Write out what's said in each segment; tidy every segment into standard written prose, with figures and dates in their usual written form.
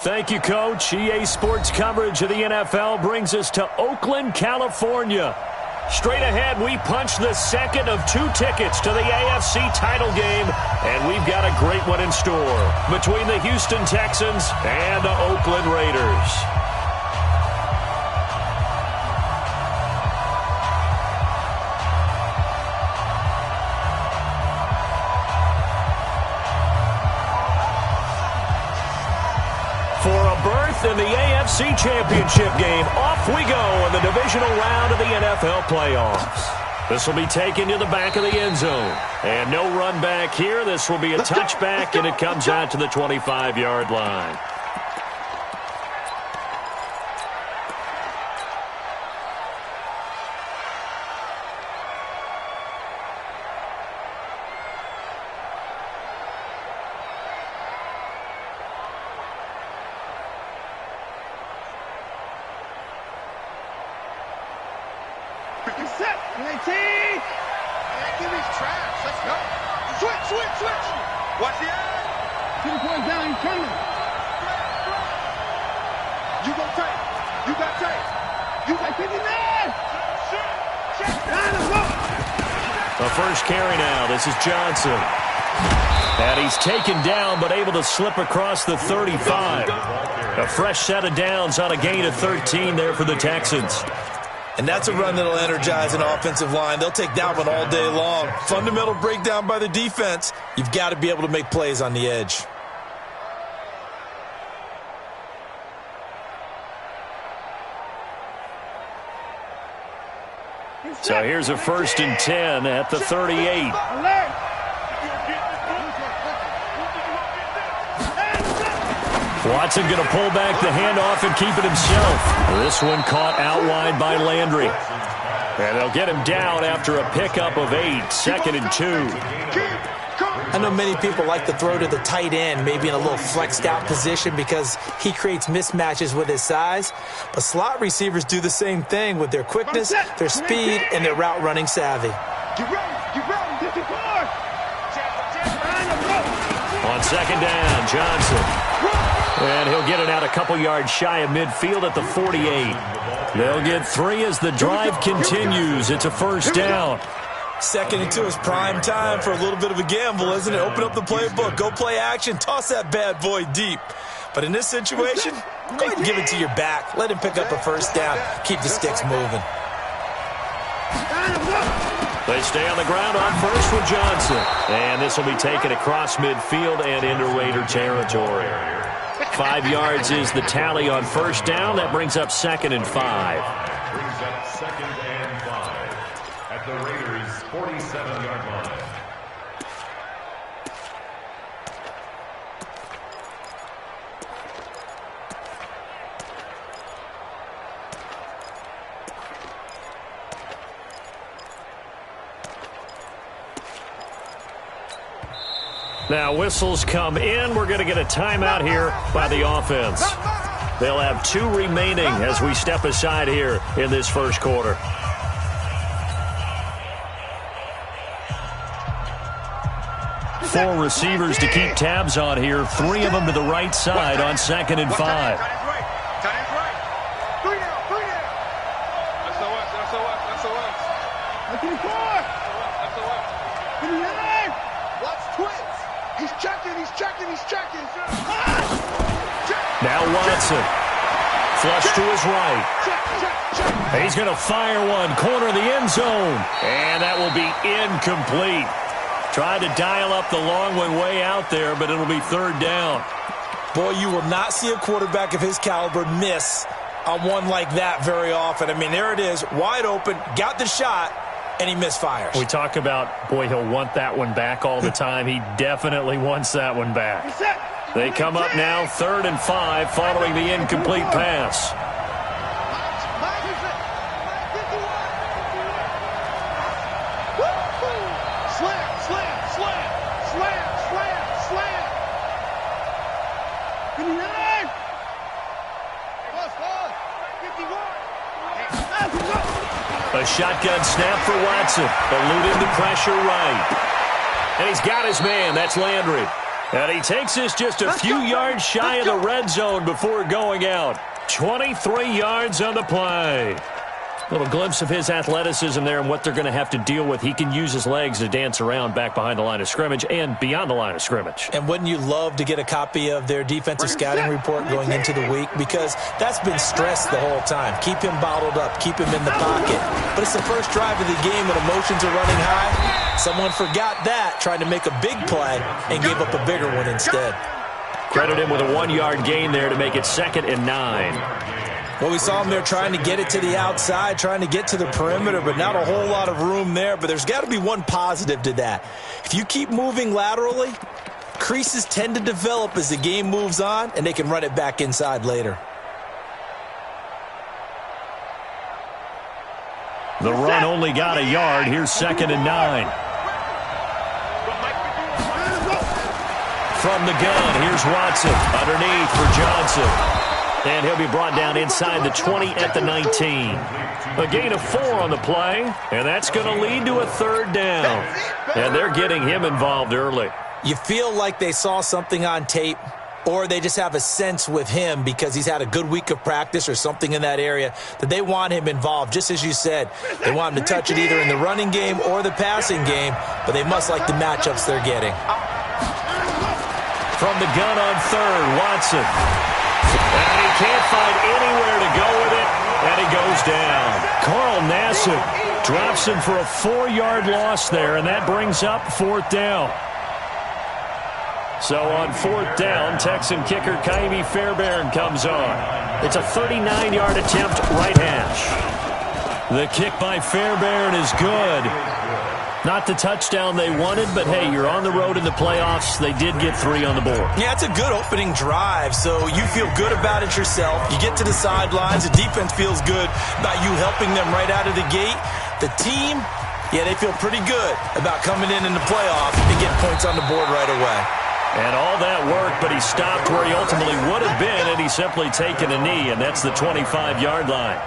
Thank you, Coach. EA Sports coverage of the NFL brings us to Oakland, California. Straight ahead, we punch the second of 2 tickets to the AFC title game, and we've got a great one in store between the Houston Texans and the Oakland Raiders. For a berth in the AFC Championship game, off we go in the divisional round of the NFL playoffs. This will be taken to the back of the end zone. And no run back here. This will be a touchback, and it comes out to the 25-yard line. The first carry now. This is Johnson. And he's taken down but able to slip across the 35. A fresh set of downs on a gain of 13 there for the Texans. And that's a run that'll energize an offensive line. They'll take that one all day long. Fundamental breakdown by the defense. You've got to be able to make plays on the edge. So here's a 1st and 10 at the 38. Watson going to pull back the handoff and keep it himself. This one caught out wide by Landry. And they'll get him down after a pickup of 8, 2nd and 2. I know many people like to throw to the tight end, maybe in a little flexed out position because he creates mismatches with his size. But slot receivers do the same thing with their quickness, their speed, and their route running savvy. On 2nd down, Johnson. And he'll get it out a couple yards shy of midfield at the 48. They'll get 3 as the drive continues. It's a 1st down. 2nd and 2 is prime time for a little bit of a gamble, isn't it? Open up the playbook, go play action, toss that bad boy deep. But in this situation, go ahead and give it to your back. Let him pick up a 1st down. Keep the sticks moving. They stay on the ground on 1st with Johnson. And this will be taken across midfield and into Raider territory. 5 yards is the tally on 1st down. That brings up 2nd and 5. Brings up 2nd and 5 at the Raiders' 47-yard line. Now whistles come in. We're going to get a timeout here by the offense. They'll have 2 remaining as we step aside here in this 1st quarter. Four receivers to keep tabs on here. 3 of them to the right side on 2nd and 5. Now Watson. Flush to his right. He's going to fire one. Corner of the end zone. And that will be incomplete. Tried to dial up the long one way out there, but it'll be 3rd down. Boy, you will not see a quarterback of his caliber miss on one like that very often. I mean, there it is, wide open, got the shot, and he misfires. We talk about, boy, he'll want that one back all the time. He definitely wants that one back. They come up now, 3rd and 5, following the incomplete pass. A shotgun snap for Watson. Eluding the pressure right. And he's got his man. That's Landry. And he takes us just a few yards shy of the red zone before going out. 23 yards on the play. Little glimpse of his athleticism there and what they're going to have to deal with. He can use his legs to dance around back behind the line of scrimmage and beyond the line of scrimmage. And wouldn't you love to get a copy of their defensive scouting report going into the week? Because that's been stressed the whole time. Keep him bottled up. Keep him in the pocket. But it's the first drive of the game when emotions are running high. Someone forgot that, tried to make a big play, and gave up a bigger one instead. Credit him with a 1-yard gain there to make it 2nd and 9. Well, we saw him there trying to get it to the outside, trying to get to the perimeter, but not a whole lot of room there. But there's got to be one positive to that. If you keep moving laterally, creases tend to develop as the game moves on, and they can run it back inside later. The run only got a yard. Here's 2nd and 9. From the gun, here's Watson. Underneath for Johnson. And he'll be brought down inside the 20 at the 19. A gain of 4 on the play, and that's going to lead to a 3rd down. And they're getting him involved early. You feel like they saw something on tape, or they just have a sense with him because he's had a good week of practice or something in that area that they want him involved. Just as you said, they want him to touch it either in the running game or the passing game, but they must like the matchups they're getting. From the gun on 3rd, Watson. And he can't find anywhere to go with it, and he goes down. Carl Nassib drops him for a 4-yard loss there, and that brings up 4th down. So on 4th down, Texan kicker Kaimi Fairbairn comes on. It's a 39-yard attempt, right hash. The kick by Fairbairn is good. Not the touchdown they wanted, but hey, you're on the road in the playoffs. They did get 3 on the board. Yeah, it's a good opening drive, so you feel good about it yourself. You get to the sidelines. The defense feels good about you helping them right out of the gate. The team, yeah, they feel pretty good about coming in the playoffs and getting points on the board right away. And all that worked, but he stopped where he ultimately would have been, and he's simply taken a knee, and that's the 25-yard line.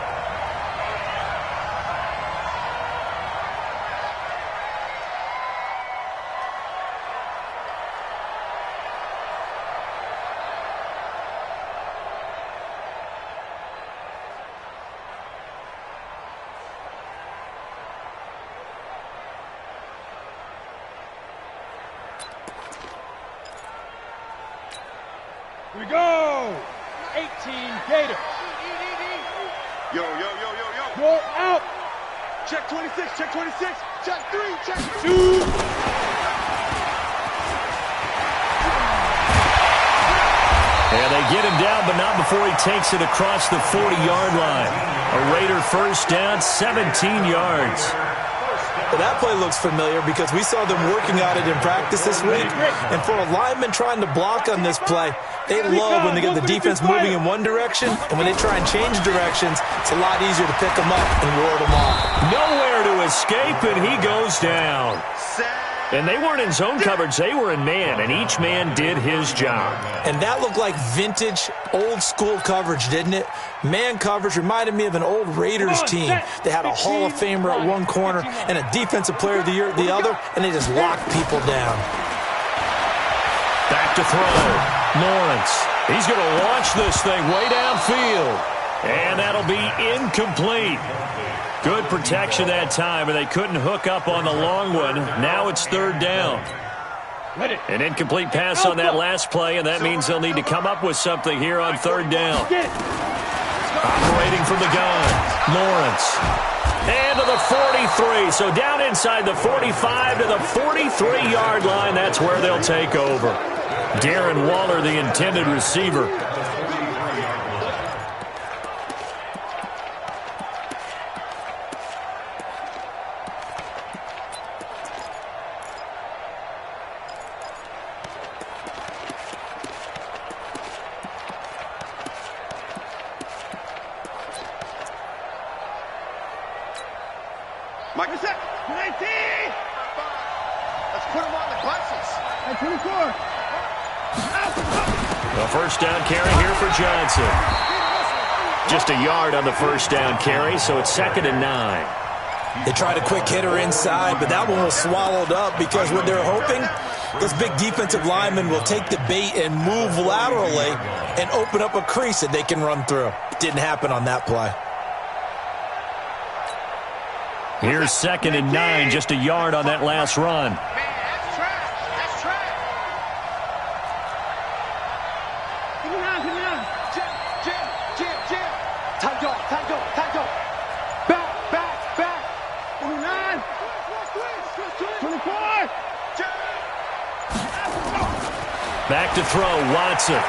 Here we go! 18 Gator. Yo, yo, yo, yo, yo. You're out. Check 26, check 26, check 3, check 2. And they get him down, but not before he takes it across the 40-yard line. A Raider first down, 17 yards. Well, that play looks familiar because we saw them working on it in practice this week. And for a lineman trying to block on this play, they love when they get the defense moving in one direction, and when they try and change directions, it's a lot easier to pick them up and ward them off. Nowhere to escape, and he goes down. And they weren't in zone coverage. They were in man, and each man did his job. And that looked like vintage, old-school coverage, didn't it? Man coverage reminded me of an old Raiders team. They had a Hall of Famer at one corner and a Defensive Player of the Year at the other, and they just locked people down. Back to throw. Lawrence. He's going to launch this thing way downfield. And that'll be incomplete. Good protection that time, and they couldn't hook up on the long one. Now it's 3rd down. An incomplete pass on that last play, and that means they'll need to come up with something here on 3rd down. Operating from the gun, Lawrence. And to the 43. So down inside the 45 to the 43-yard line. That's where they'll take over. Darren Waller, the intended receiver. Mike, what's that? 19! Let's put him on the buses. At 24. A first down carry here for Johnson. Just a yard on the first down carry, so it's 2nd and 9. They tried a quick hitter inside, but that one was swallowed up because what they're hoping Those big defensive linemen will take the bait and move laterally and open up a crease that they can run through. Didn't happen on that play. Here's 2nd and 9, just a yard on that last run. Man, that's trash. That's trash. Come on. Jim. Tight dog. Back. 29. 24. Back to throw, Watson.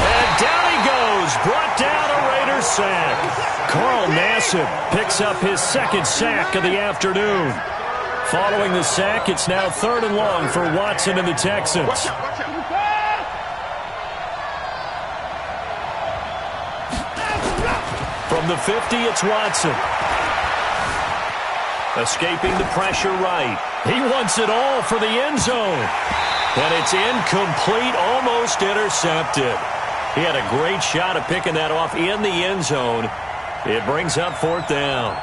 And down he goes, brought down a Raiders sack. Carl Nassib picks up his 2nd sack of the afternoon. Following the sack, it's now 3rd and long for Watson and the Texans. Watch out. From the 50, it's Watson. Escaping the pressure right. He wants it all for the end zone. And it's incomplete, almost intercepted. He had a great shot at picking that off in the end zone. It brings up 4th down.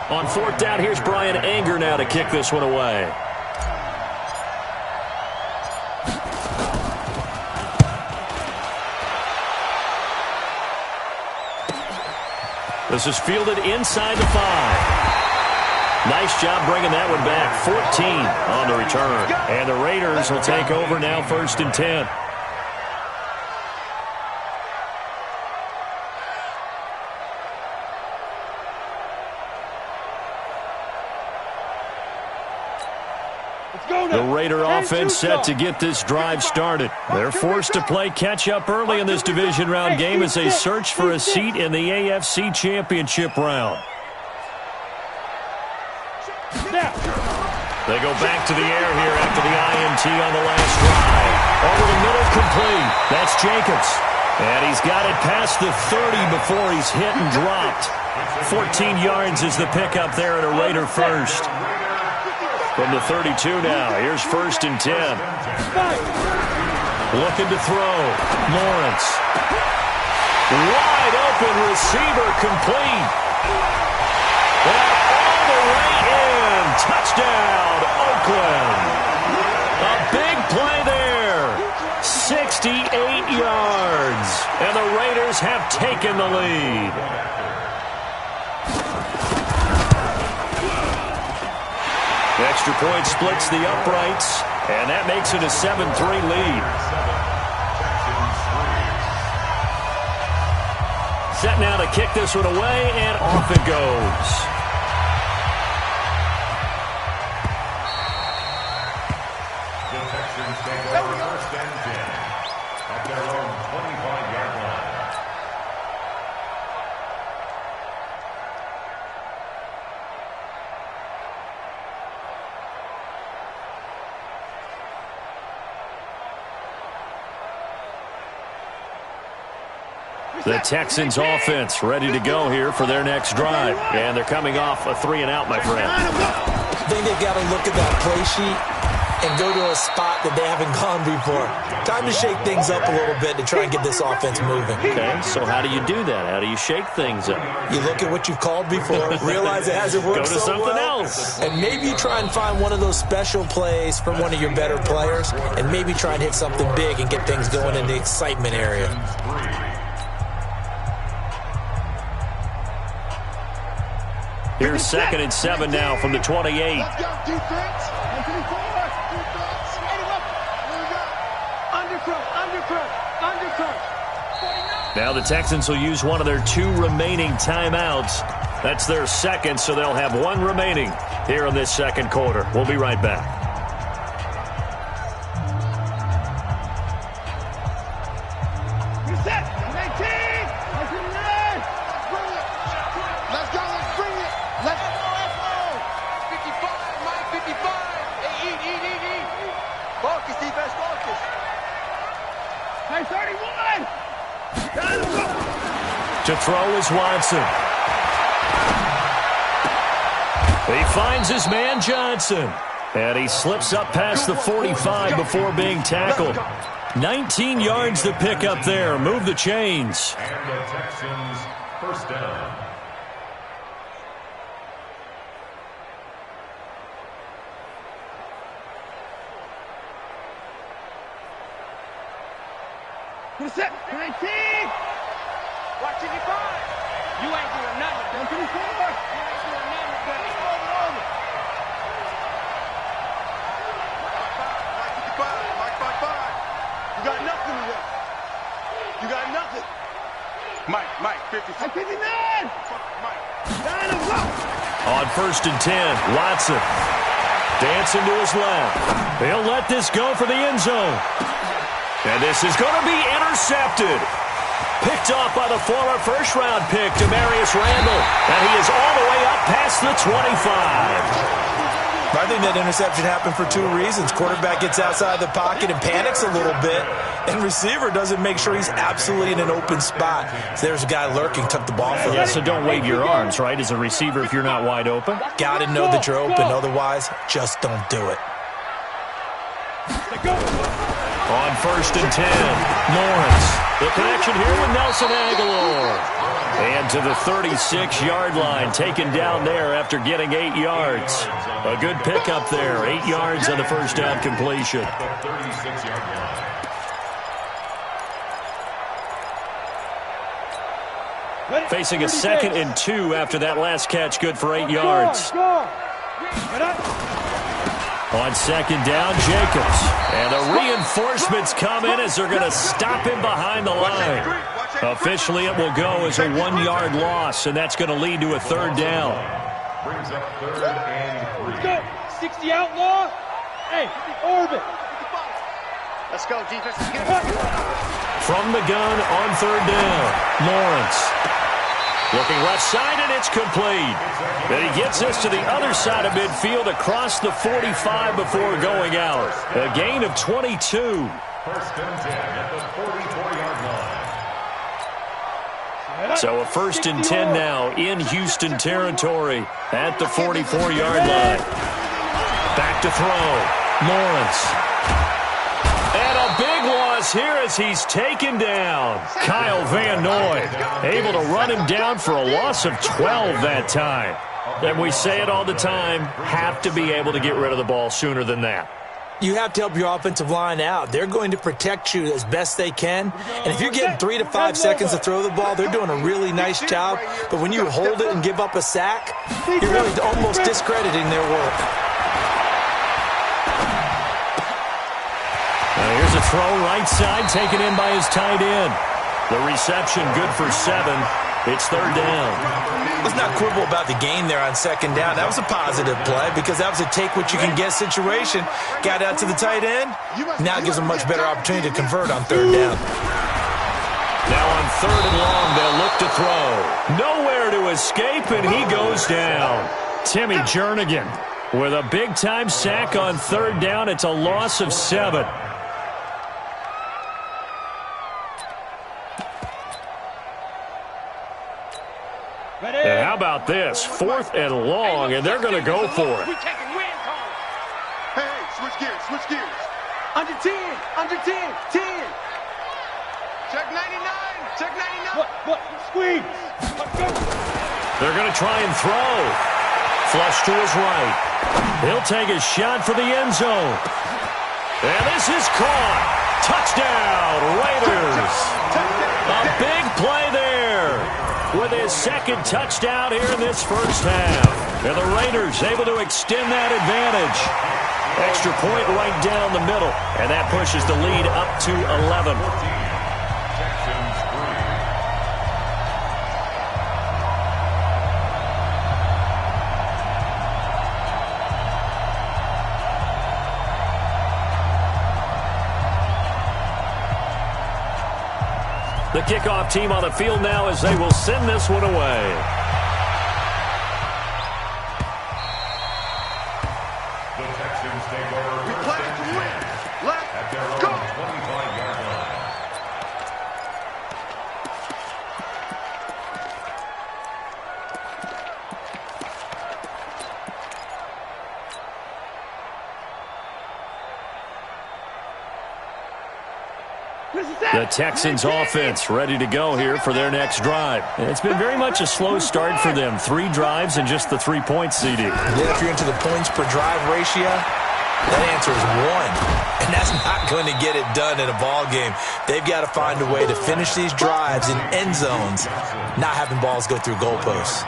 On 4th down, here's Brian Anger now to kick this one away. This is fielded inside the 5. Nice job bringing that one back. 14 on the return. And the Raiders will take over now, 1st and 10. The Raider offense set to get this drive started. They're forced to play catch-up early in this division round game as they search for a seat in the AFC Championship round. They go back to the air here after the INT on the last drive. Over the middle, complete. That's Jacobs. And he's got it past the 30 before he's hit and dropped. 14 yards is the pickup there at a Raider first. From the 32 now, here's 1st and 10. Looking to throw. Lawrence. Wide open receiver, complete. And all the way in. Touchdown, Oakland. A big play there. 68 yards. And the Raiders have taken the lead. Extra point splits the uprights, and that makes it a 7-3 lead. Set now to kick this one away, and off it goes. The Texans take over 1st and 10 at their own 25-yard line. The Texans offense ready to go here for their next drive. And they're coming off a 3-and-out, my friend. I think they've got to look at that play sheet and go to a spot that they haven't gone before. Time to shake things up a little bit to try and get this offense moving. Okay, so how do you do that? How do you shake things up? You look at what you've called before, realize it hasn't worked Go to so something well, else. and maybe you try and find one of those special plays from one of your better players, and maybe try and hit something big and get things going in the excitement area. Here's 2nd and 7 now from the 28. Let's go, defense. Defense. Here we go. Undercut. Now the Texans will use one of their 2 remaining timeouts. That's their 2nd, so they'll have 1 remaining here in this 2nd quarter. We'll be right back. Reset. 19. Let's go. Let's bring it. Let's go. 55. Mike, 55. Hey, eat. Focus, defense, focus. Hey, 31. To throw is Watson. He finds his man Johnson. And he slips up past the 45 before being tackled. 19 yards to pick up there. Move the chains. And the Texans, 1st down. set. 19. Watch 55. You ain't doing nothing. 124. You ain't doing nothing, buddy. Over. Mike 55. You got nothing today. You got nothing. Mike, 55. Mike 59. Mike. Line him up. On 1st and 10, Watson dancing to his left. He'll let this go for the end zone. And this is going to be intercepted. Picked off by the former first-round pick, Demarius Randall. And he is all the way up past the 25. I think that interception happened for two reasons. Quarterback gets outside the pocket and panics a little bit, and receiver doesn't make sure he's absolutely in an open spot. So there's a guy lurking, took the ball from him. Yeah, so don't wave your arms, right, as a receiver if you're not wide open. Got to know that you're open. Otherwise, just don't do it. On 1st and 10, Lawrence. The connection here with Nelson Aguilar. And to the 36-yard line, taken down there after getting 8 yards. A good pickup there, 8 yards on the first down completion. Facing a 2nd and 2 after that last catch, good for 8 yards. On 2nd down, Jacobs. And the reinforcements come in as they're going to stop him behind the line. Officially, it will go as a 1-yard loss, and that's going to lead to a 3rd down. Brings up 3rd and 3. 60 outlaw. Hey, orbit. Let's go, defense. From the gun on 3rd down, Lawrence. Looking left side, and it's complete. Then he gets this to the other side of midfield across the 45 before going out. A gain of 22. 1st and 10 at the 44-yard line. So a 1st and 10 now in Houston territory at the 44-yard line. Back to throw. Lawrence. And a big loss here as he's taken down. Kyle Van Noy able to run him down for a loss of 12 that time. And we say it all the time, have to be able to get rid of the ball sooner than that. You have to help your offensive line out. They're going to protect you as best they can. And if you're getting 3 to 5 seconds to throw the ball, they're doing a really nice job. But when you hold it and give up a sack, you're really almost discrediting their work. Here's a throw right side taken in by his tight end. The reception good for 7. It's 3rd down. Let's not quibble about the gain there on 2nd down. That was a positive play because that was a take-what-you-can-get situation. Got out to the tight end. Now it gives them a much better opportunity to convert on 3rd down. Now on 3rd and long, they'll look to throw. Nowhere to escape, and he goes down. Timmy Jernigan with a big-time sack on 3rd down. It's a loss of 7. And how about this? 4th and long, and they're going to go for it. Hey, switch gears. Under 10, 10. Check 99. What? Squeeze. They're going to try and throw. Flush to his right. He'll take a shot for the end zone. And this is caught. Touchdown, Raiders. A big play there with his 2nd touchdown here in this first half. And the Raiders able to extend that advantage. Extra point right down the middle. And that pushes the lead up to 11. Texans 3. The kickoff team on the field now as they will send this one away. The Texans take over. We play to win. At their Let's go. own 25-yard line. The Texans offense ready to go here for their next drive. And it's been very much a slow start for them. 3 drives and just the 3 points, CD. Yeah, if you're into the points per drive ratio, that answer is 1. And that's not going to get it done in a ball game. They've got to find a way to finish these drives in end zones, not having balls go through goalposts.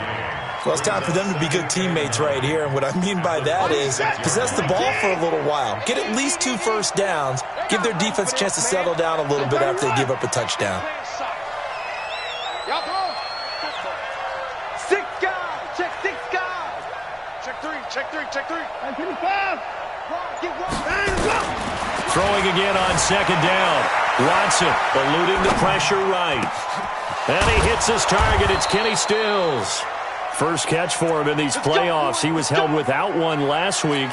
Well, it's time for them to be good teammates right here. And what I mean by that is possess the ball for a little while. Get at least 2 first downs. Give their defense a chance to settle down a little bit after they give up a touchdown. Y'all throw. 6 guys. Check 6 guys. Check 3. Check 3. Check 3. 55. Get one. Throwing again on second down. Watson eluding the pressure right. And he hits his target. It's Kenny Stills. First catch for him in these playoffs. He was held without one last week,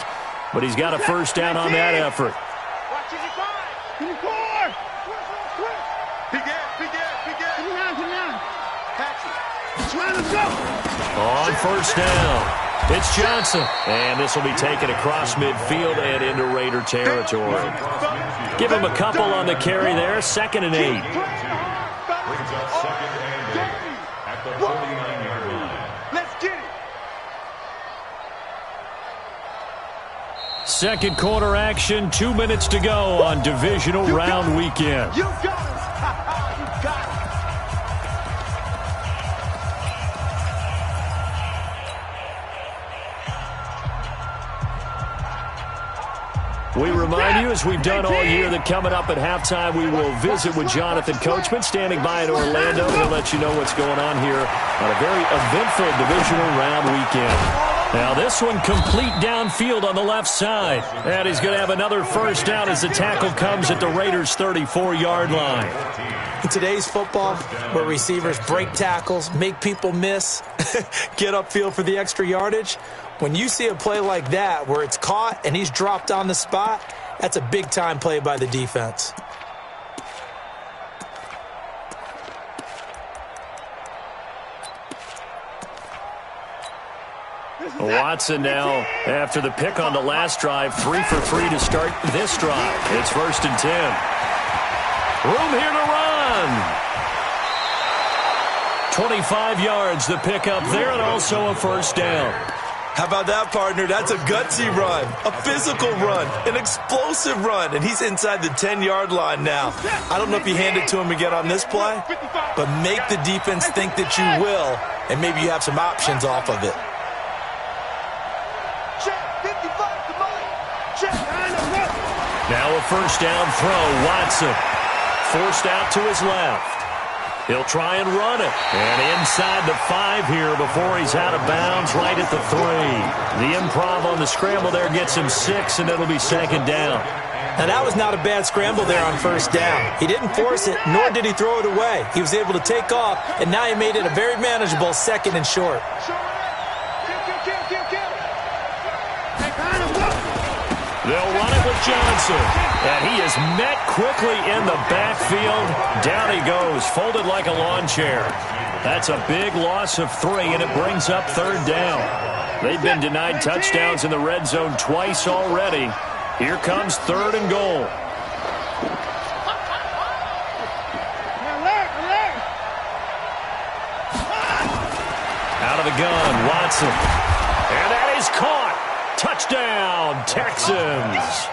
but he's got a first down on that effort. Watch it, 5. 24. Big ass. 29. Catch it. Let's go. On first down, it's Johnson. And this will be taken across midfield and into Raider territory. Give him a couple on the carry there. 2nd and 8. Brings up 2nd and 8 at the 49-yard line. Let's get it. Second quarter action, 2 minutes to go on divisional round weekend. You got it. You got it. We remind you, as we've done all year, that coming up at halftime, we will visit with Jonathan Coachman, standing by in Orlando. He'll let you know what's going on here on a very eventful divisional round weekend. Now, this one complete downfield on the left side. And he's going to have another first down as the tackle comes at the Raiders' 34-yard line. In today's football, where receivers break tackles, make people miss, get upfield for the extra yardage, when you see a play like that where it's caught and he's dropped on the spot, that's a big-time play by the defense. Watson now, after the pick on the last drive, 3 for 3 to start this drive. It's 1st and 10. Room here to run. 25 yards, the pickup there, and also a first down. How about that, partner? That's a gutsy run, a physical run, an explosive run, and he's inside the 10-yard line now. I don't know if you hand it to him again on this play, but make the defense think that you will, and maybe you have some options off of it. Check 55 to Mike. Check. Now a first down throw, Watson. Forced out to his left. He'll try and run it. And inside the 5 here before he's out of bounds right at the 3. The improv on the scramble there gets him 6, and it'll be 2nd down. Now, that was not a bad scramble there on first down. He didn't force it, nor did he throw it away. He was able to take off, and now he made it a very manageable 2nd and short. They'll run it with Johnson. And he is met quickly in the backfield. Down he goes, folded like a lawn chair. That's a big loss of 3, and it brings up 3rd down. They've been denied touchdowns in the red zone twice already. Here comes 3rd and goal. Out of the gun, Watson. And that is caught. Touchdown, Texans.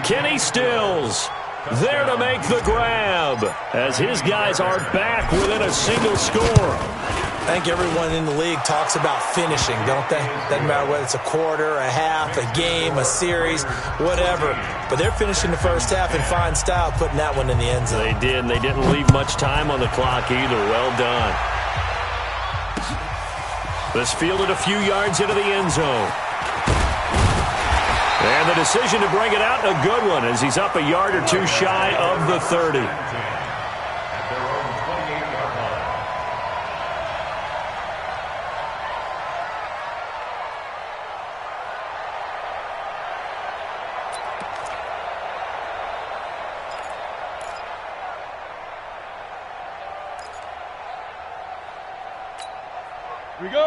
Kenny Stills there to make the grab as his guys are back within a single score. I think everyone in the league talks about finishing, don't they? Doesn't matter whether it's a quarter, a half, a game, a series, whatever. But they're finishing the first half in fine style, putting that one in the end zone. They did, and they didn't leave much time on the clock either. Well done. This fielded a few yards into the end zone. And the decision to bring it out, a good one, as he's up a yard or 2 shy of the 30.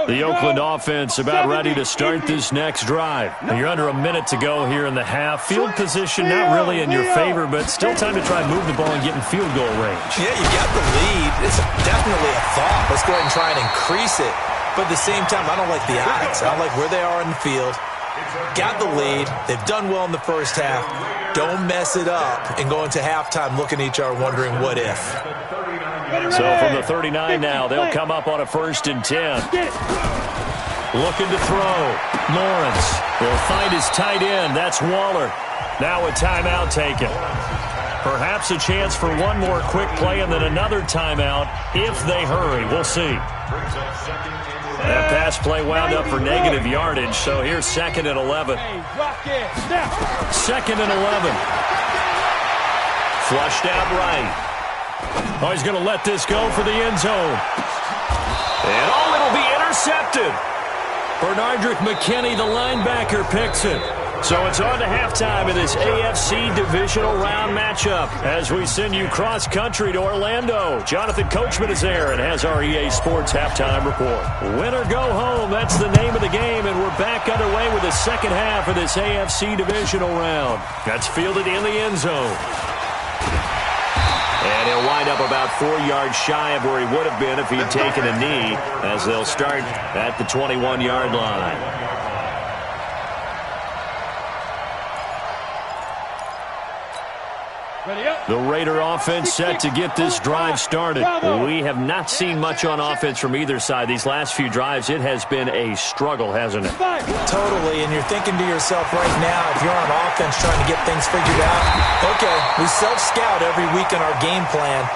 The Oakland offense about ready to start this next drive. You're under a minute to go here in the half. Field position not really in your favor, but still time to try and move the ball and get in field goal range. Yeah, you got the lead. It's definitely a thought. Let's go ahead and try and increase it. But at the same time, I don't like the odds. I don't like where they are in the field. Got the lead. They've done well in the first half. Don't mess it up and go into halftime looking at each other wondering what if. So from the 39 now, they'll come up on a 1st and 10. Looking to throw. Lawrence will find his tight end. That's Waller. Now a timeout taken. Perhaps a chance for one more quick play and then another timeout if they hurry. We'll see. That pass play wound up for negative yardage, so here's 2nd and 11. 2nd and 11. Flushed out right. Oh, he's going to let this go for the end zone. And it'll be intercepted. Bernardrick McKinney, the linebacker, picks it. So it's on to halftime in this AFC divisional round matchup as we send you cross-country to Orlando. Jonathan Coachman is there and has our EA Sports halftime report. Win or go home, that's the name of the game, and we're back underway with the second half of this AFC divisional round. That's fielded in the end zone. And he'll wind up about 4 yards shy of where he would have been if he had taken a knee, as they'll start at the 21-yard line. The Raider offense set to get this drive started. We have not seen much on offense from either side. These last few drives, it has been a struggle, hasn't it? Totally, and you're thinking to yourself right now, if you're on offense trying to get things figured out, okay, we self-scout every week in our game plan.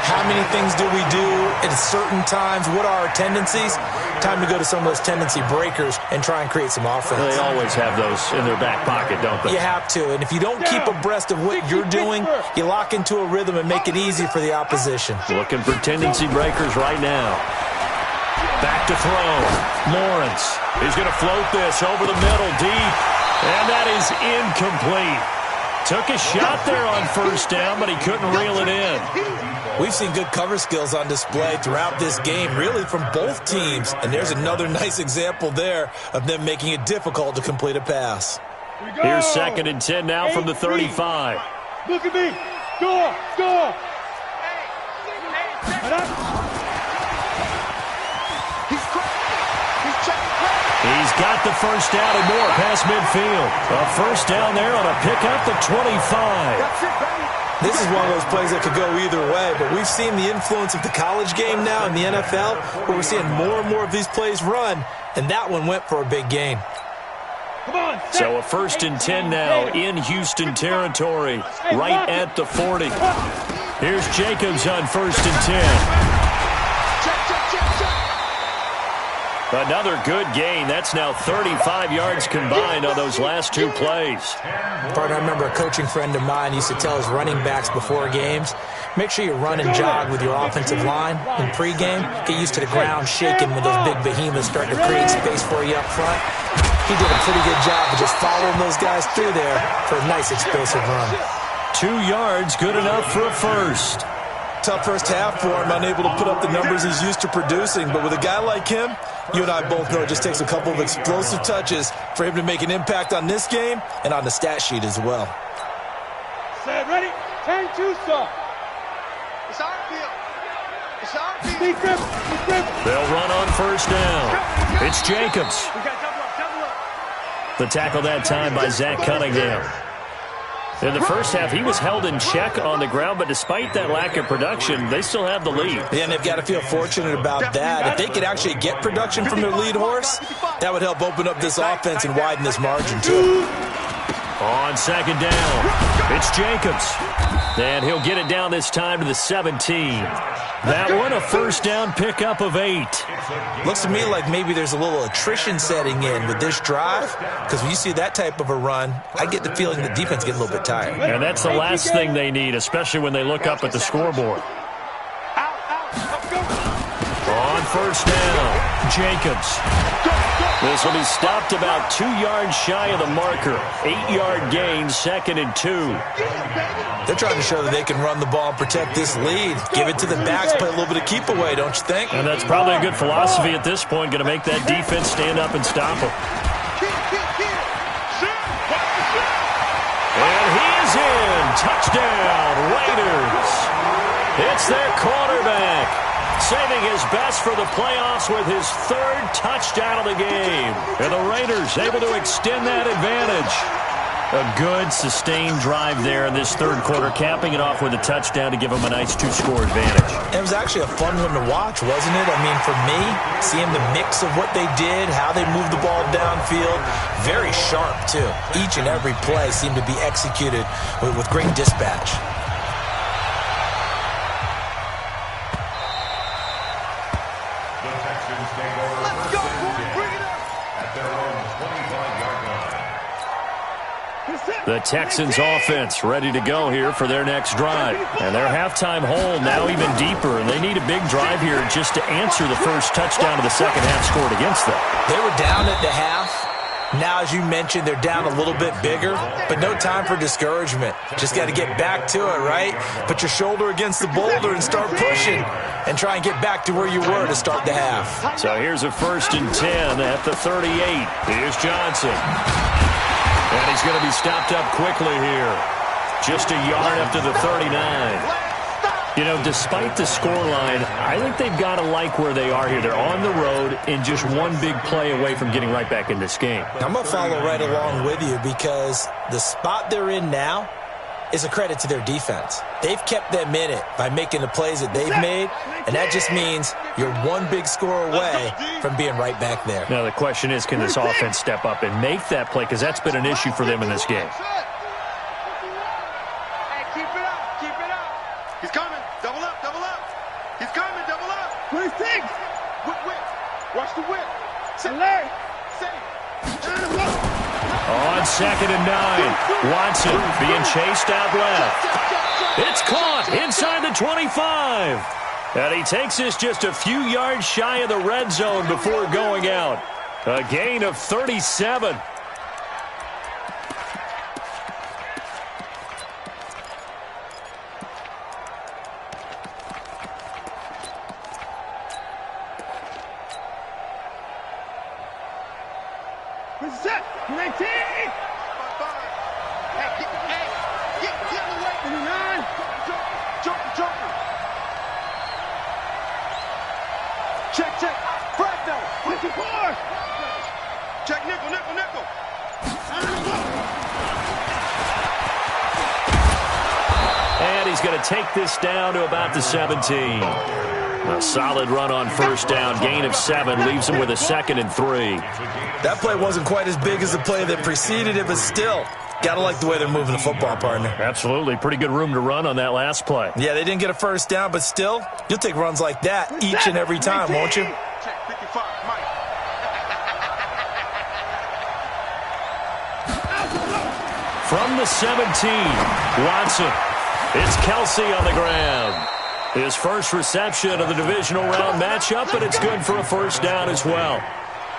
How many things do we do at certain times? What are our tendencies? Time to go to some of those tendency breakers and try and create some offense. They always have those in their back pocket, don't they? You have to, and if you don't keep abreast of what you're doing, you lock into a rhythm and make it easy for the opposition. Looking for tendency breakers right now. Back to throw. Lawrence. He's going to float this over the middle deep, and that is incomplete. Took a shot there on 1st down, but he couldn't reel it in. We've seen good cover skills on display throughout this game, really from both teams. And there's another nice example there of them making it difficult to complete a pass. Here's 2nd and 10 now from the 35. Look at me. Score. He's got the 1st down and more past midfield. A 1st down there on a pickup at 25. This is one of those plays that could go either way, but we've seen the influence of the college game now in the NFL, where we're seeing more and more of these plays run, and that one went for a big gain. So a 1st and 10 now in Houston territory, right at the 40. Here's Jacobs on 1st and 10. Another good gain. That's now 35 yards combined on those last 2 plays. Partner, I remember a coaching friend of mine used to tell his running backs before games, make sure you run and jog with your offensive line in pregame. Get used to the ground shaking when those big behemoths start to create space for you up front. He did a pretty good job of just following those guys through there for a nice explosive run. 2 yards, good enough for a 1st. Tough first half for him, unable to put up the numbers he's used to producing. But with a guy like him, you and I both know it just takes a couple of explosive touches for him to make an impact on this game and on the stat sheet as well. Set, ready? 10-2, sir. It's our field. It's our field. They'll run on 1st down. It's Jacobs. The tackle that time by Zach Cunningham. In the first half, he was held in check on the ground, but despite that lack of production, they still have the lead. Yeah, and they've got to feel fortunate about that. If they could actually get production from their lead horse, that would help open up this offense and widen this margin, too. On 2nd down, it's Jacobs. And he'll get it down this time to the 17. That one, a 1st down pickup of 8. Looks to me like maybe there's a little attrition setting in with this drive, because when you see that type of a run, I get the feeling the defense gets a little bit tired. And that's the last thing they need, especially when they look up at the scoreboard. On 1st down, Jacobs. This will be stopped about 2 yards shy of the marker. 8-yard gain, 2nd and 2. They're trying to show that they can run the ball and protect this lead. Give it to the backs, play a little bit of keep away, don't you think? And that's probably a good philosophy at this point, going to make that defense stand up and stop them. And he is in. Touchdown, Raiders. It's their quarterback. saving his best for the playoffs with his 3rd touchdown of the game. And the Raiders able to extend that advantage. A good, sustained drive there in this 3rd quarter, capping it off with a touchdown to give them a nice 2-score advantage. It was actually a fun one to watch, wasn't it? I mean, for me, seeing the mix of what they did, how they moved the ball downfield, very sharp, too. Each and every play seemed to be executed with great dispatch. The Texans take over. Let's go, boy. Bring it up. At their own 25-yard line. The Texans offense ready to go here for their next drive. And their halftime hole now even deeper, and they need a big drive here just to answer the first touchdown of the second half scored against them. They were down at the half. Now, as you mentioned, they're down a little bit bigger, but no time for discouragement. Just got to get back to it, right? Put your shoulder against the boulder and start pushing and try and get back to where you were to start the half. So here's a 1st and 10 at the 38. Here's Johnson. And he's going to be stopped up quickly here. Just a yard up to the 39. You know, despite the scoreline, I think they've got to like where they are here. They're on the road and just one big play away from getting right back in this game. I'm going to follow right along with you because the spot they're in now is a credit to their defense. They've kept them in it by making the plays that they've made, and that just means you're one big score away from being right back there. Now, the question is, can this offense step up and make that play? Because that's been an issue for them in this game. Hey, keep it up, keep it up. He's coming. Double up, double up. He's coming, double up. 26. Whip. Watch the whip. Larry. On 2nd and 9, Watson being chased out left. It's caught inside the 25. And he takes this just a few yards shy of the red zone before going out. A gain of 37. Set. 19. Hey, get away. 29. Jumper. Check. Fragno. 54. Check nickel. And he's going to take this down to about the 17. A solid run on 1st down. Gain of 7 leaves him with a 2nd and 3. That play wasn't quite as big as the play that preceded it, but still, got to like the way they're moving the football, partner. Absolutely. Pretty good room to run on that last play. Yeah, they didn't get a 1st down, but still, you'll take runs like that each and every time, won't you? Check 55, Mike. From the 17, Watson. It's Kelsey on the ground. His first reception of the divisional round matchup, but it's good for a 1st down as well.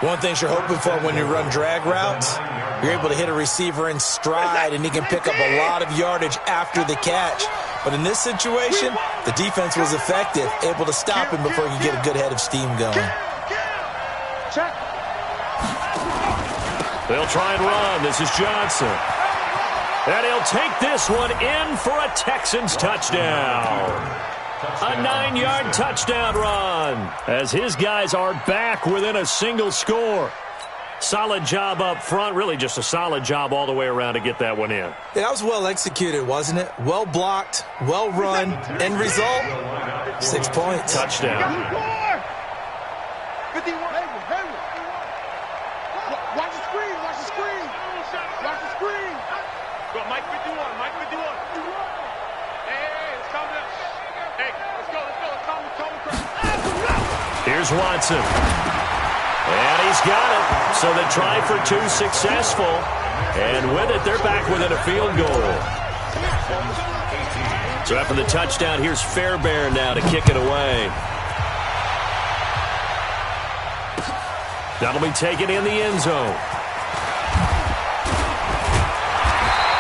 One thing you're hoping for when you run drag routes, you're able to hit a receiver in stride, and he can pick up a lot of yardage after the catch. But in this situation, the defense was effective, able to stop him before he could get a good head of steam going. Check. They'll try and run. This is Johnson. And he'll take this one in for a Texans touchdown. A 9-yard touchdown run as his guys are back within a single score. Solid job up front, really just a solid job all the way around to get that one in. That was well executed, wasn't it? Well blocked, well run. End result, 6 points. Touchdown. 51. Watch the screen. Go, Mike 51. Hey, it's coming up. Hey, let's go. Here's Watson. And he's got it. So the try for 2 successful. And with it, they're back within a field goal. So after the touchdown, here's Fairbairn now to kick it away. That'll be taken in the end zone.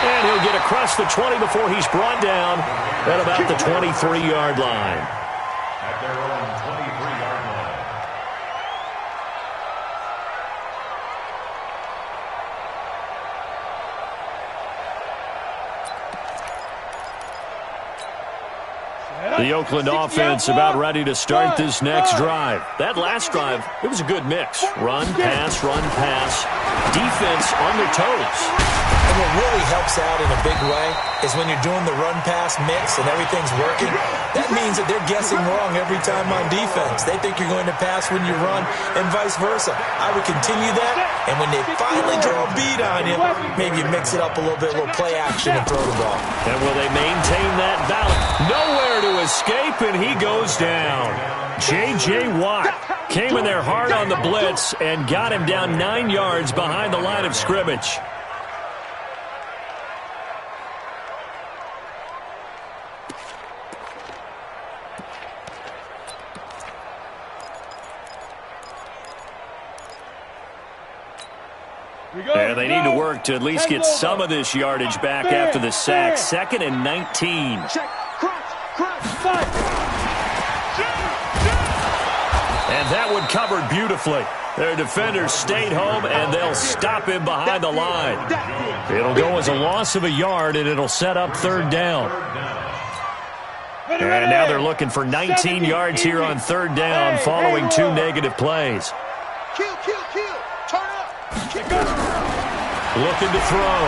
And he'll get across the 20 before he's brought down at about the 23-yard line. At their own 23-yard line. Set The Oakland offense about ready to start this next drive. That last drive, it was a good mix. Run, pass, defense on their toes. And what really helps out in a big way is when you're doing the run-pass mix and everything's working, that means that they're guessing wrong every time on defense. They think you're going to pass when you run and vice versa. I would continue that, and when they finally draw a beat on you, maybe you mix it up a little bit, a little play action and throw the ball. And will they maintain that balance? Nowhere to escape, and he goes down. J.J. Watt came in there hard on the blitz and got him down 9 yards behind the line of scrimmage. And they need to work to at least get some of this yardage back after the sack. 2nd and 19. Check, crunch, fight. And that one covered beautifully. Their defenders stayed home, and they'll stop him behind the line. It'll go as a loss of a yard, and it'll set up 3rd down. And now they're looking for 19 yards here on 3rd down following 2 negative plays. Kill. Turn up. Looking to throw.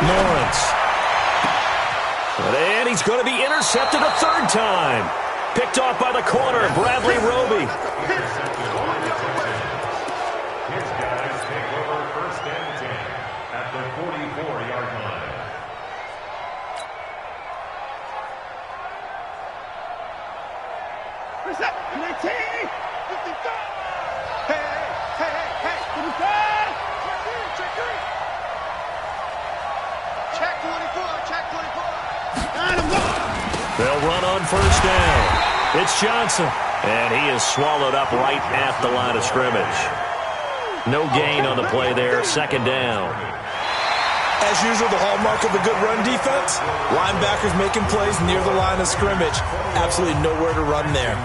Lawrence. And he's going to be intercepted a 3rd time. Picked off by the corner, Bradley Roby. His guys take over 1st and 10 at the 44-yard line. What's up? 19. 55. Hey. 55. Check 24. They'll run on 1st down. It's Johnson, and he is swallowed up right at the line of scrimmage. No gain on the play there, 2nd down. As usual, the hallmark of a good run defense, linebackers making plays near the line of scrimmage. Absolutely nowhere to run there.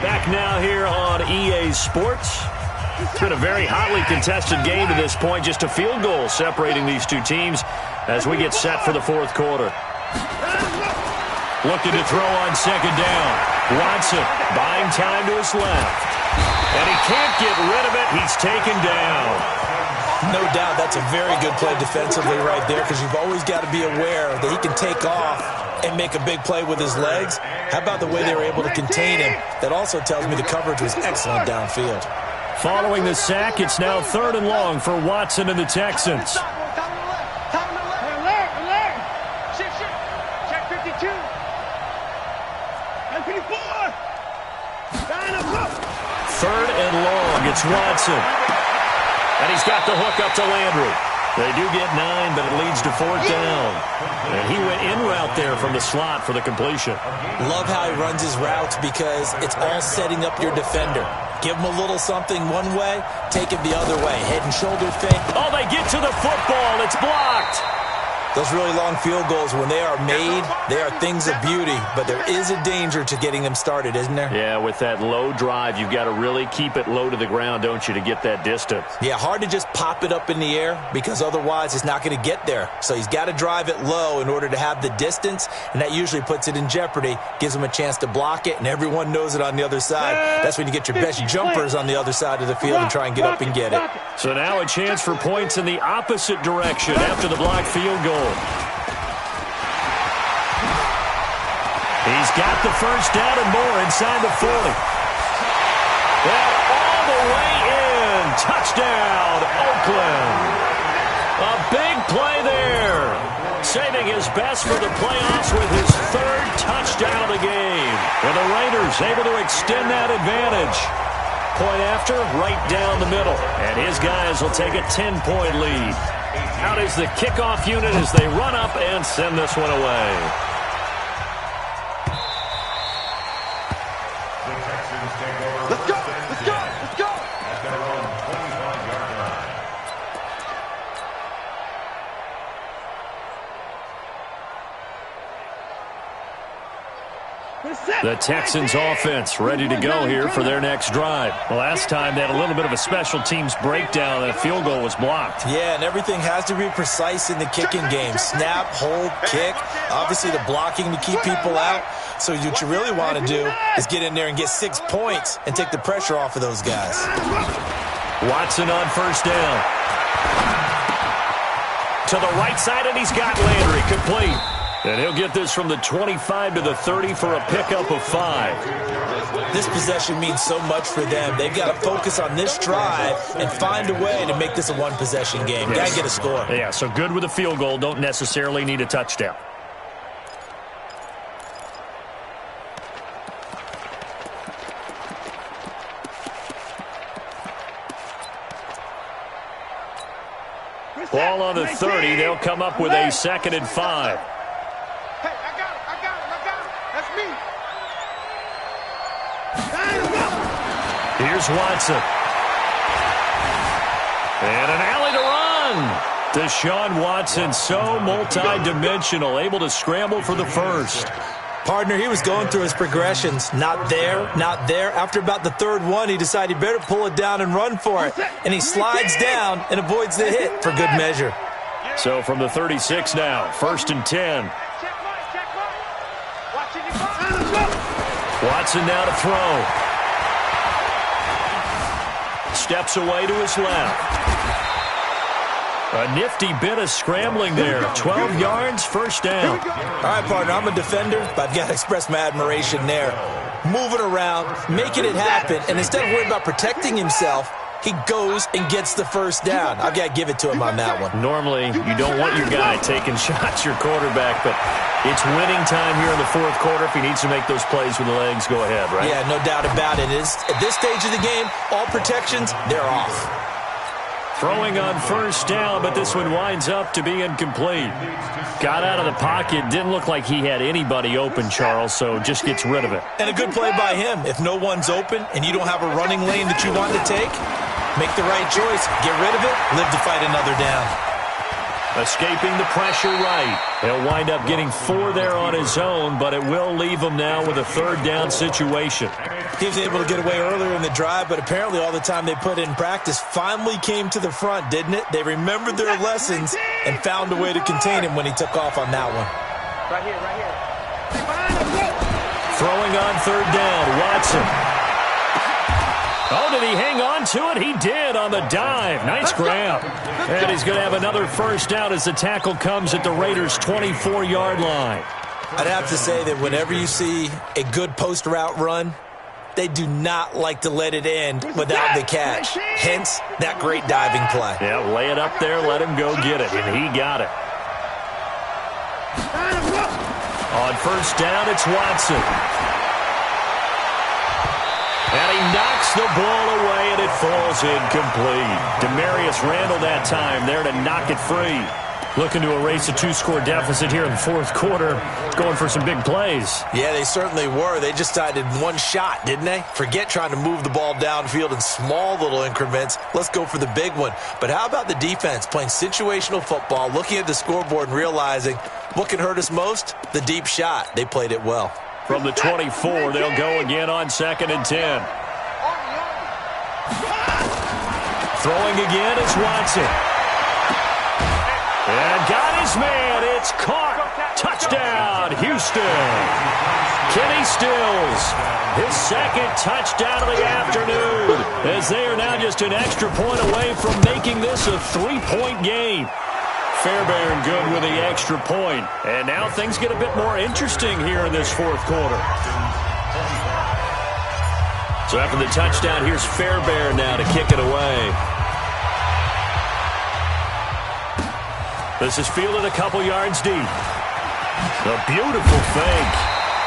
Back now here on EA Sports. It's been a very hotly contested game to this point. Just a field goal separating these two teams as we get set for the 4th quarter. Looking to throw on 2nd down. Watson buying time to his left. And he can't get rid of it. He's taken down. No doubt that's a very good play defensively right there, because you've always got to be aware that he can take off and make a big play with his legs. How about the way they were able to contain him? That also tells me the coverage was excellent downfield. Following the sack, it's now 3rd and long for Watson and the Texans. Alert. Check 52. And 54. 3rd and long, it's Watson. And he's got the hook up to Landry. They do get 9, but it leads to 4th down. And he went in route there from the slot for the completion. Love how he runs his routes because it's all setting up your defender. Give him a little something one way, take it the other way. Head and shoulder fake. Oh, they get to the football. It's blocked. Those really long field goals, when they are made, they are things of beauty, but there is a danger to getting them started, isn't there? Yeah, with that low drive, you've got to really keep it low to the ground, don't you, to get that distance. Yeah, hard to just pop it up in the air because otherwise it's not going to get there. So he's got to drive it low in order to have the distance, and that usually puts it in jeopardy, gives him a chance to block it, and everyone knows it on the other side. That's when you get your best jumpers on the other side of the field and try and get up and get it. So now a chance for points in the opposite direction after the blocked field goal. He's got the 1st down and more inside the 40. And all the way in. Touchdown, Oakland. A big play there. Saving his best for the playoffs with his 3rd touchdown of the game. And the Raiders able to extend that advantage. Point after, right down the middle. And his guys will take a 10-point lead. Out is the kickoff unit as they run up and send this one away. The Texans take over. Let's go. At their own 25-yard line. The Texans offense ready to go here for their next drive. Last time they had a little bit of a special teams breakdown. That field goal was blocked. Yeah, and everything has to be precise in the kicking game. Snap, hold, kick. Obviously the blocking to keep people out. So what you really want to do is get in there and get 6 points and take the pressure off of those guys. Watson on first down. To the right side, and he's got Landry complete. And he'll get this from the 25 to the 30 for a pickup of 5. This possession means so much for them. They've got to focus on this drive and find a way to make this a one-possession game. Got to get a score. Yeah, so good with a field goal. Don't necessarily need a touchdown. Ball on the 30. They'll come up with a 2nd and 5. Hey, I got him. That's me. Here's Watson. And an alley to run. Deshaun Watson, so multi-dimensional, able to scramble for the first. Partner, he was going through his progressions. Not there, not there. After about the third one, he decided he better pull it down and run for it. And he slides down and avoids the hit for good measure. So from the 36 now, 1st and 10. Watson now to throw. Steps away to his left. A nifty bit of scrambling there. 12 yards, 1st down. All right, partner, I'm a defender, but I've got to express my admiration there. Moving around, making it happen, and instead of worrying about protecting himself, he goes and gets the first down. I've got to give it to him on that one. Normally, you don't want your guy taking shots, your quarterback, but it's winning time here in the 4th quarter. If he needs to make those plays with the legs, go ahead, right? Yeah, no doubt about it. At this stage of the game, all protections, they're off. Throwing on 1st down, but this one winds up to be incomplete. Got out of the pocket. Didn't look like he had anybody open, Charles, so just gets rid of it. And a good play by him. If no one's open and you don't have a running lane that you want to take, make the right choice. Get rid of it. Live to fight another down. Escaping the pressure right. He'll wind up getting 4 there on his own, but it will leave him now with a 3rd down situation. He was able to get away earlier in the drive, but apparently all the time they put in practice finally came to the front, didn't it? They remembered their lessons and found a way to contain him when he took off on that one. Right here. Throwing on 3rd down, Watson. Oh, did he hang on to it? He did on the dive. Nice grab. And he's going to have another 1st down as the tackle comes at the Raiders' 24-yard line. I'd have to say that whenever you see a good post route run, they do not like to let it end without the catch. Hence, that great diving play. Yeah, lay it up there, let him go get it, and he got it. On 1st down, it's Watson. And he knocks the ball away, and it falls incomplete. Demarius Randall that time there to knock it free. Looking to erase a 2-score deficit here in the 4th quarter. Going for some big plays. Yeah, they certainly were. They just decided one shot, didn't they? Forget trying to move the ball downfield in small little increments. Let's go for the big one. But how about the defense playing situational football, looking at the scoreboard and realizing what can hurt us most? The deep shot. They played it well. From the 24, they'll go again on 2nd and 10. Throwing again is Watson. And got his man. It's caught. Touchdown, Houston. Kenny Stills, his 2nd touchdown of the afternoon, as they are now just an extra point away from making this a 3-point game. Fairbairn good with the extra point. And now things get a bit more interesting here in this 4th quarter. So after the touchdown, here's Fairbairn now to kick it away. This is fielded a couple yards deep. A beautiful fake.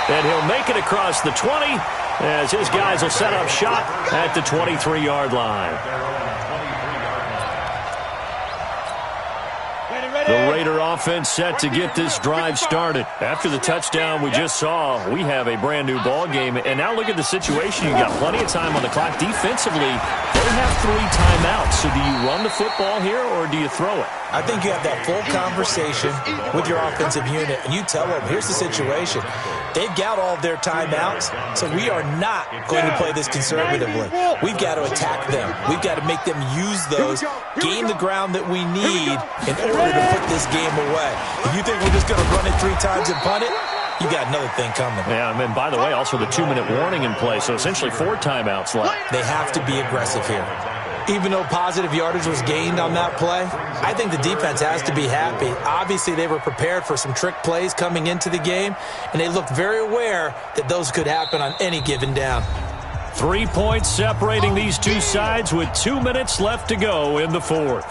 And he'll make it across the 20 as his guys will set up shop at the 23-yard line. The Raider offense set to get this drive started. After the touchdown we just saw, we have a brand-new ball game. And now look at the situation. You got plenty of time on the clock. Defensively, they have 3 timeouts. So do you run the football here or do you throw it? I think you have that full conversation with your offensive unit, and you tell them, here's the situation. They've got all of their timeouts, so we are not going to play this conservatively. We've got to attack them. We've got to make them use those, gain the ground that we need in order to put this game away. If you think we're just going to run it 3 times and punt it, you got another thing coming. Yeah, and by the way, also the 2-minute warning in play, so essentially 4 timeouts left. They have to be aggressive here. Even though positive yardage was gained on that play, I think the defense has to be happy. Obviously, they were prepared for some trick plays coming into the game, and they looked very aware that those could happen on any given down. 3 points separating these two sides with 2 minutes left to go in the fourth.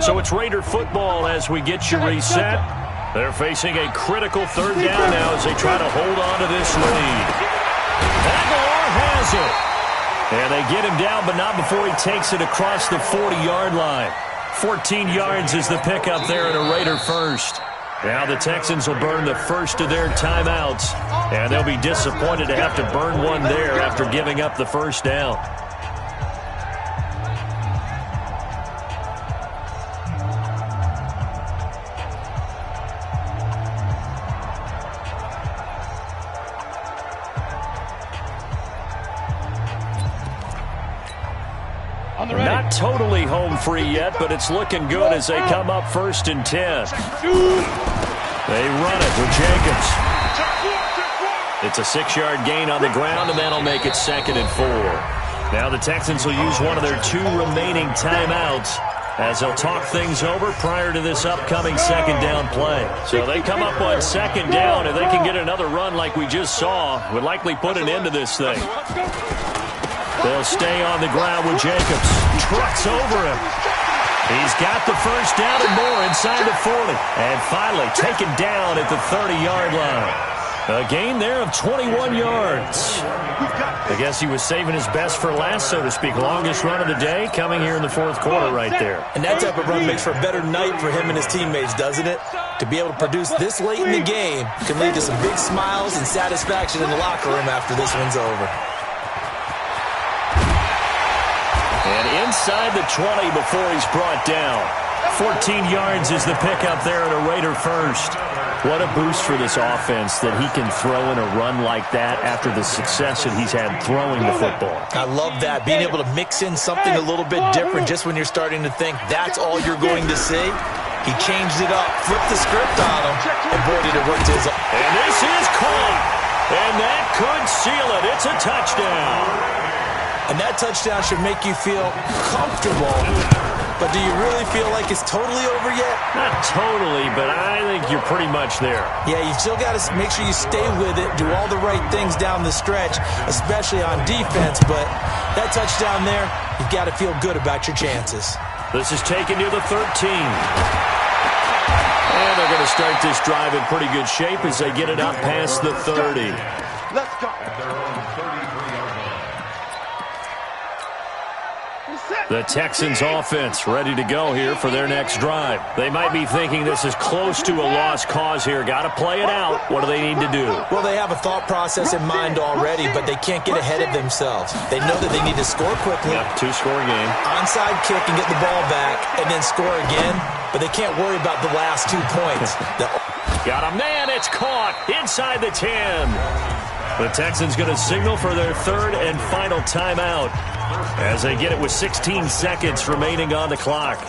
So it's Raider football as we get you reset. They're facing a critical 3rd down now as they try to hold on to this lead. Aguilar has it. And they get him down, but not before he takes it across the 40-yard line. 14 yards is the pickup there and a Raider first. Now the Texans will burn the first of their timeouts, and they'll be disappointed to have to burn one there after giving up the first down. Not totally home free yet, but it's looking good as they come up 1st and 10. They run it with Jacobs. It's a 6-yard gain on the ground, and that'll make it 2nd and 4. Now the Texans will use one of their 2 remaining timeouts as they'll talk things over prior to this upcoming 2nd down play. So they come up on 2nd down, and they can get another run like we just saw. Would likely put an end to this thing. They'll stay on the ground with Jacobs. Trucks over him. He's got the first down and more inside the 40. And finally taken down at the 30-yard line. A gain there of 21 yards. I guess he was saving his best for last, so to speak. Longest run of the day coming here in the 4th quarter right there. And that type of run makes for a better night for him and his teammates, doesn't it? To be able to produce this late in the game can lead to some big smiles and satisfaction in the locker room after this one's over. And inside the 20 before he's brought down. 14 yards is the pickup there at a Raider first. What a boost for this offense that he can throw in a run like that after the success that he's had throwing the football. I love that, being able to mix in something a little bit different just when you're starting to think that's all you're going to see. He changed it up, flipped the script on him, and boy, did it work to his... And this is caught, and that could seal it. It's a touchdown. And that touchdown should make you feel comfortable. But do you really feel like it's totally over yet? Not totally, but I think you're pretty much there. Yeah, you still got to make sure you stay with it, do all the right things down the stretch, especially on defense. But that touchdown there, you've got to feel good about your chances. This is taken to the 13. And they're going to start this drive in pretty good shape as they get it up past the 30. Let's go. The Texans offense ready to go here for their next drive. They might be thinking this is close to a lost cause here. Got to play it out. What do they need to do? Well, they have a thought process in mind already, but they can't get ahead of themselves. They know that they need to score quickly. Yep, 2-score game. Onside kick and get the ball back and then score again, but they can't worry about the last 2 points. Got a man. It's caught inside the 10. The Texans going to signal for their 3rd and final timeout as they get it with 16 seconds remaining on the clock.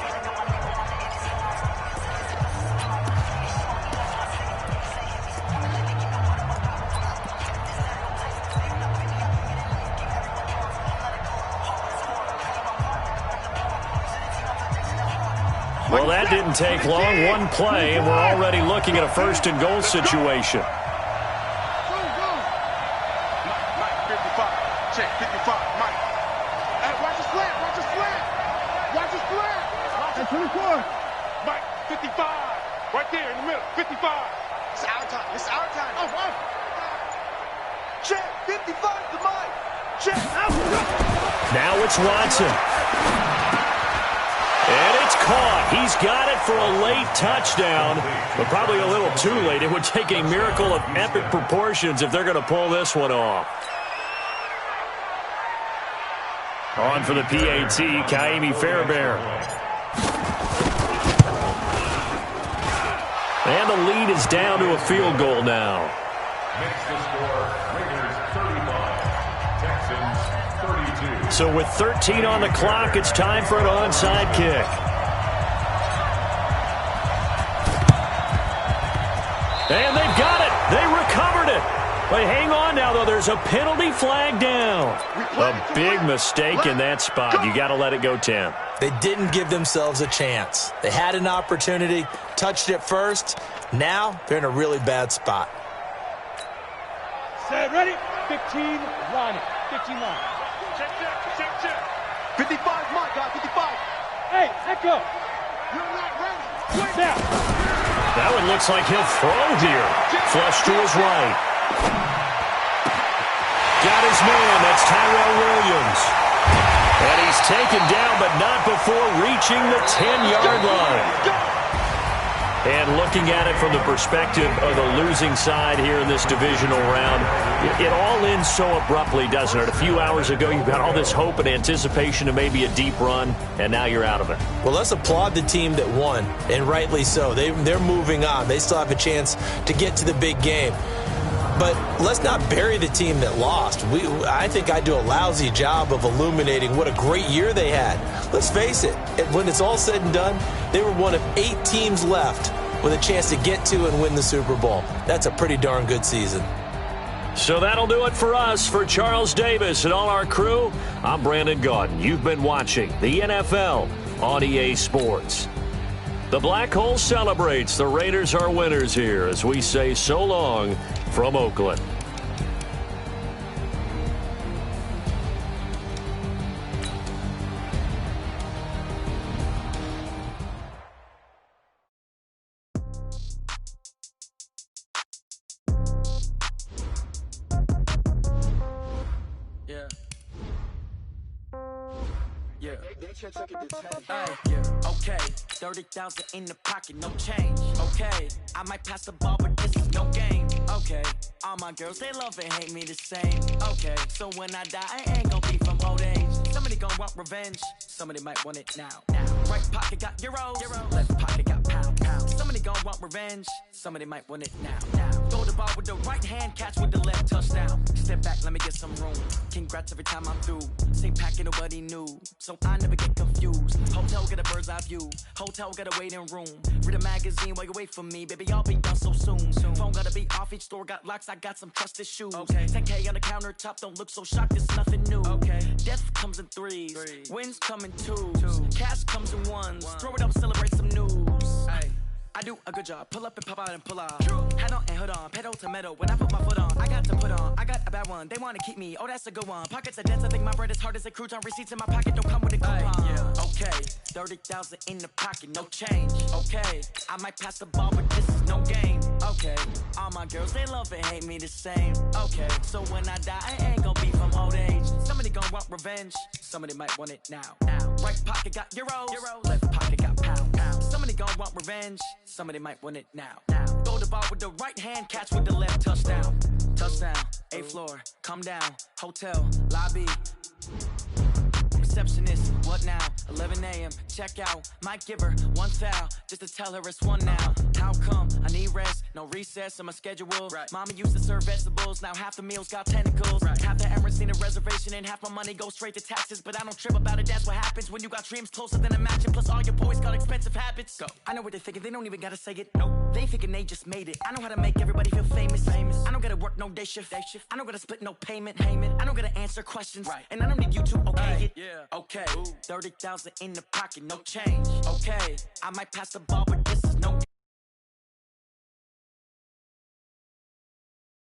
Well, that didn't take long. One play, and we're already looking at a 1st and goal situation. Mike, 55. Check, 55, Mike. Hey, watch the slant, watch the slant. Watch the slant. 24. Mike, 55. Right there in the middle, 55. It's our time. It's our time. Check. 55 to Mike. Check. Now it's Watson. And it's caught. He's got it for a late touchdown, but probably a little too late. It would take a miracle of epic proportions if they're going to pull this one off. On for the PAT, Kaimi Fairbairn. And the lead is down to a field goal now. Makes the score Raiders 35, Texans 32. So with 13 on the clock, it's time for an onside kick. And they've got it. They recovered it. But hang on now, though. There's a penalty flag down. A big mistake in that spot. You got to let it go 10. They didn't give themselves a chance. They had an opportunity, touched it first. Now they're in a really bad spot. Set, ready? 15, line it. 15 line. Check. 55, Mike, guy, 55. Hey, echo. You're not ready. Wait now. That one looks like he'll throw here. Flush to his right. Got his man. That's Tyrell Williams. And he's taken down, but not before reaching the 10-yard line. And looking at it from the perspective of the losing side here in this divisional round, it all ends so abruptly, doesn't it? A few hours ago, you've got all this hope and anticipation of maybe a deep run, and now you're out of it. Well, let's applaud the team that won, and rightly so. They're moving on. They still have a chance to get to the big game. But let's not bury the team that lost. I think I do a lousy job of illuminating what a great year they had. Let's face it, when it's all said and done, they were one of 8 teams left with a chance to get to and win the Super Bowl. That's a pretty darn good season. So that'll do it for us. For Charles Davis and all our crew, I'm Brandon Gaudin. You've been watching the NFL on EA Sports. The Black Hole celebrates. The Raiders are winners here as we say so long from Oakland. Okay, 30,000 in the pocket, no change. Okay, I might pass the ball, but this is no game. Okay, all my girls, they love and hate me the same. Okay, so when I die, I ain't gon' be from old age. Somebody gon' want revenge, somebody might want it now. Right pocket got euros, left pocket got pound. Somebody gon' want revenge, somebody might want it now. Throw the ball with the right hand, catch with the left, touchdown. Step back, let me get some room. Congrats every time I'm through. Same packet, nobody knew, so I never get confused. Hotel get a bird's eye view, hotel got a waiting room. Read a magazine while you wait for me, baby, I'll be done so soon. Phone gotta be off, each store got locks, I got some trusted shoes. 10K on the countertop, don't look so shocked, it's nothing new. Death comes in threes, wins come in twos, cash comes in ones. Throw it up, celebrate some news. I do a good job, pull up and pop out and pull out. Head on and hood on, pedal to metal. When I put my foot on, I got to put on. I got a bad one, they wanna keep me, oh that's a good one. Pockets are dense, I think my bread is hard as a crouton. Receipts in my pocket don't come with a coupon. Okay, 30,000 in the pocket, no change. Okay, I might pass the ball, but this is no game. Okay, all my girls, they love and hate me the same. Okay, so when I die, I ain't gon' be from old age. Somebody gon' want revenge, somebody might want it now. Right pocket got euros, left pocket got pound. Somebody gon' want revenge, somebody might want it now. Throw the ball with the right hand, catch with the left, touchdown. Touchdown, 8th floor, come down, hotel, lobby. Receptionist, what now? 11 a.m., check out. Might give her one foul, just to tell her it's one now. How come? I need rest, no recess in my schedule. Mama used to serve vegetables, now half the meals got tentacles. Half the Emirates need a reservation and half my money goes straight to taxes. But I don't trip about it, that's what happens when you got dreams closer than a match. Plus all your boys got expensive habits. Go. I know what they're thinking, they don't even gotta say it. Nope. They thinking they just made it. I know how to make everybody feel famous. I don't gotta work no day shift. I don't gotta split no payment. I don't gotta answer questions. And I don't need you to okay it. Okay, 30,000 in the pocket, no change. Okay, I might pass the ball, but